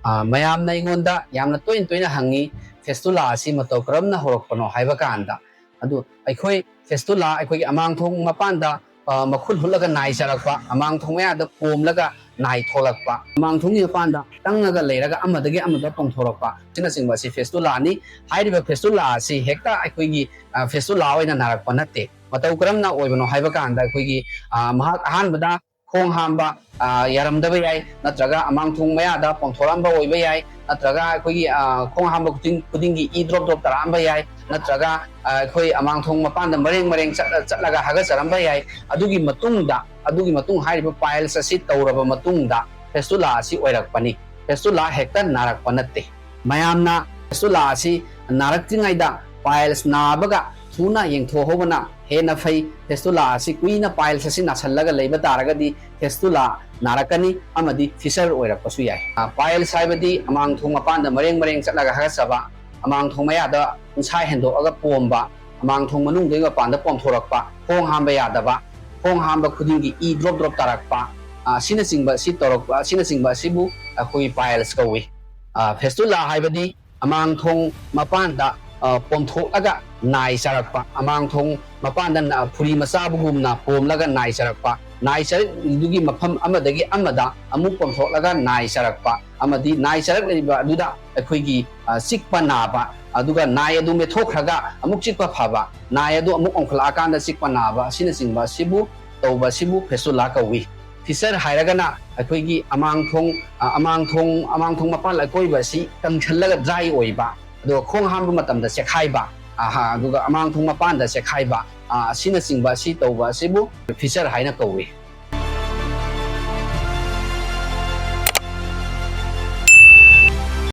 ꯃꯌꯥꯝꯅ ꯑꯩꯉꯣꯟꯗ ꯌꯥꯝꯅ ꯇꯣꯏꯅ ꯍꯪꯉꯤ ꯐꯦꯁꯇꯨꯂꯥ ꯑꯁꯤ ꯃꯇꯧ ꯀꯔꯝꯅ ꯍꯧꯔꯛꯄꯅꯣ ꯍꯥꯏꯕ ꯀꯥꯟꯗ ꯑꯗꯨ ꯑꯩꯈꯣꯏ ꯐꯦꯁꯇꯨꯂꯥ ꯑꯩꯈꯣꯏꯒꯤ ꯑꯃꯥꯡꯊꯣꯡ ꯃꯄꯥꯟꯗ ꯃꯈꯨꯜ ꯍꯨꯠꯂꯒ ꯅꯥꯏ ꯆꯔꯛꯄ ꯑꯃꯥꯡꯊꯣꯡ ꯃꯌꯥꯗ ꯄꯣꯝꯂꯒ ꯅꯥꯏ ꯊꯣꯛꯂꯛꯄ ꯑꯃꯥꯡꯊꯣꯡꯒꯤ ꯃꯄꯥꯟꯗ ꯇꯪꯉꯒ ꯂꯩꯔꯒ ꯑꯃꯗꯒꯤ ꯑꯃꯗ ꯄꯣꯡꯊꯣꯔꯛꯄ ꯑꯁꯤꯅꯆꯤꯡꯕ ꯑꯁꯤ ꯐꯦꯁꯇꯨꯂꯥꯅꯤ ꯍꯥꯏꯔꯤꯕ ꯐꯦꯁꯇꯨꯂꯥ ꯑꯁꯤ ꯍꯦꯛꯇ ꯑꯩꯈꯣꯏꯒꯤ ꯐꯦꯁꯇꯨꯂꯥ ꯑꯣꯏꯅ ꯅꯥꯔꯛꯄ ꯅꯠꯇꯦ ꯃꯇꯧ ꯀꯔꯝꯅ ꯑꯣꯏꯕꯅꯣ ꯍꯥꯏꯕ ꯀꯥꯟꯗ ꯑꯩꯈꯣꯏꯒꯤ ꯃꯍꯥꯛ ꯑꯍꯥꯟꯕꯗ ꯈꯣꯡ ꯍꯥꯝꯕ ꯌꯥꯔꯝꯗꯕ ꯌꯥꯏ ꯅꯠꯇ꯭ꯔꯒ ꯑꯃꯥꯡꯊꯣꯡ ꯃꯌꯥꯗ ꯄꯣꯡꯊꯣꯔꯛꯑꯝꯕ ꯑꯣꯏꯕ ꯌꯥꯏ ꯅꯠꯇ꯭ꯔꯒ ꯑꯩꯈꯣꯏꯒꯤ ꯈꯣꯡ ꯍꯥꯝꯕ ꯈꯨꯗꯤꯡꯒꯤ ꯏ ꯗ꯭ꯔꯣꯞ ꯇꯥꯔꯛꯑꯝꯕ ꯌꯥꯏ ꯅꯠꯇ꯭ꯔꯒ ꯑꯩꯈꯣꯏ ꯑꯃꯥꯡꯊꯣꯡ ꯃꯄꯥꯟꯗ ꯃꯔꯦꯡ ꯆꯠꯂꯒ ꯍꯥꯒꯠꯆꯔꯝꯕ ꯌꯥꯏ ꯑꯗꯨꯒꯤ ꯃꯇꯨꯡ ꯍꯥꯏꯔꯤꯕ ꯄꯥꯏꯜꯁ ꯑꯁꯤ ꯇꯧꯔꯕ ꯃꯇꯨꯡꯗ ꯐꯦꯁꯇꯨꯂꯥ ꯑꯁꯤ ꯑꯣꯏꯔꯛꯄꯅꯤ ꯐꯦꯁꯇꯨꯂꯥ ꯍꯦꯛꯇ ꯅꯥꯔꯛꯄ ꯅꯠꯇꯦ ꯃꯌꯥꯝꯅ ꯐꯦꯁꯇꯨꯂꯥ ꯑꯁꯤ ꯅꯥꯔꯛꯇ꯭ꯔꯤꯉꯩꯗ ꯄꯥꯏꯜꯁ ꯅꯥꯕꯒ ꯊꯨꯅ ꯌꯦꯡꯊꯣꯛꯍꯧꯕꯅ ꯍꯦꯟꯅ ꯐꯩ ꯐꯦꯁꯇꯨꯂꯥ ꯑꯁꯤ ꯀꯨꯏꯅ ꯄꯥꯏꯜꯁ ꯑꯁꯤ ꯅꯥꯁꯜꯂꯒ ꯂꯩꯕ ꯇꯥꯔꯒꯗꯤ ꯐꯦꯁꯇꯨꯂꯥ ꯅꯥꯔꯛꯀꯅꯤ ꯑꯃꯗꯤ ꯐꯤꯁꯔ ꯑꯣꯏꯔꯛꯄꯁꯨ ꯌꯥꯏ ꯄꯥꯏꯜꯁ ꯍꯥꯏꯕꯗꯤ ꯑꯃꯥꯡꯊꯣꯡ ꯃꯄꯥꯟꯗ ꯃꯔꯦꯡ ꯆꯠꯂꯒ ꯍꯥꯒꯠꯆꯕ ꯑꯃꯥꯡꯊꯣꯡ ꯃꯌꯥꯗ ꯎꯟꯁꯥ ꯍꯦꯟꯗꯣꯛꯑꯒ ꯄꯣꯝꯕ ꯑꯃꯥꯡꯊꯣꯡ ꯃꯅꯨꯡꯗꯒꯤ ꯃꯄꯥꯟꯗ ꯄꯣꯝꯊꯣꯔꯛꯄ ꯈꯣꯡ ꯍꯥꯝꯕ ꯌꯥꯗꯕ ꯈꯣꯡ ꯍꯥꯝꯕ ꯈꯨꯗꯤꯡꯒꯤ ꯏ ꯗ꯭ꯔꯣꯞ ꯇꯥꯔꯛꯄ ꯑꯁꯤꯅꯆꯤꯡꯕ ꯑꯁꯤ ꯇꯧꯔꯛꯄ ꯑꯁꯤꯅꯆꯤꯡꯕ ꯑꯁꯤꯕꯨ ꯑꯩꯈꯣꯏ ꯄꯥꯏꯜꯁ ꯀꯧꯏ ꯐꯦꯁꯇꯨꯂꯥ ꯍꯥꯏꯕꯗꯤ ꯑꯃꯥꯡꯊꯣꯡ ꯃꯄꯥꯟꯗ ꯄꯣꯝꯊꯣꯛꯂꯒ ꯅꯥꯏ ꯆꯔꯛꯄ ꯑꯃꯥꯡꯊꯣꯡ ꯃꯄꯥꯟꯗ ꯐꯨꯔꯤ ꯃꯆꯥꯕꯒꯨꯝꯅ ꯄꯣꯝꯂꯒ ꯅꯥꯏ ꯆꯔꯛꯄ ꯅꯥꯏ ꯆꯔꯛꯏꯗꯨꯒꯤ ꯃꯐꯝ ꯑꯃꯗꯒꯤ ꯑꯃꯗ ꯑꯃꯨꯛ ꯄꯣꯝꯊꯣꯛꯂꯒ ꯅꯥꯏ ꯆꯔꯛꯄ ꯑꯃꯗꯤ ꯅꯥꯏ ꯆꯔꯛꯂꯤꯕ ꯑꯗꯨꯗ ꯑꯩꯈꯣꯏꯒꯤ ꯆꯤꯛꯄ ꯅꯥꯕ ꯑꯗꯨꯒ ꯅꯥꯏ ꯑꯗꯨ ꯃꯦꯠꯊꯣꯛꯈ꯭ꯔꯒ ꯑꯃꯨꯛ ꯆꯤꯛꯄ ꯐꯕ ꯅꯥꯏ ꯑꯗꯨ ꯑꯃꯨꯛ ꯑꯣꯟꯈꯠꯂꯛꯑꯀꯥꯟꯗ ꯆꯤꯛꯄ ꯅꯥꯕ ꯑꯁꯤꯅꯆꯤꯡꯕ ꯑꯁꯤꯕꯨ ꯇꯧꯕ ꯑꯁꯤꯕꯨ ꯐꯦꯁꯇꯨꯂꯥ ꯀꯧꯏ ꯐꯤꯁꯔ ꯍꯥꯏꯔꯒꯅ ꯑꯩꯈꯣꯏꯒꯤ ꯑꯃꯥꯡꯊꯣꯡ ꯃꯄꯥꯟ ꯑꯀꯣꯏꯕ ꯑꯁꯤ ꯀꯪꯁꯜꯂꯒ ꯗ꯭ꯔꯥꯏ ꯑꯣꯏꯕ ꯑꯗꯨꯒ ꯈꯣꯡ ꯍꯥꯝꯕ ꯃꯇꯝꯗ ꯆꯦꯛꯈꯥꯏꯕ ꯑꯗꯨꯒ ꯑꯃꯥꯡꯊꯣꯡ ꯃꯄꯥꯟꯗ ꯆꯦꯛꯈꯥꯏꯕ ꯑꯁꯤꯅꯆꯤꯡꯕ ꯑꯁꯤ ꯇꯧꯕ ꯑꯁꯤꯕꯨ ꯐꯤꯁꯔ ꯍꯥꯏꯅ ꯀꯧꯏ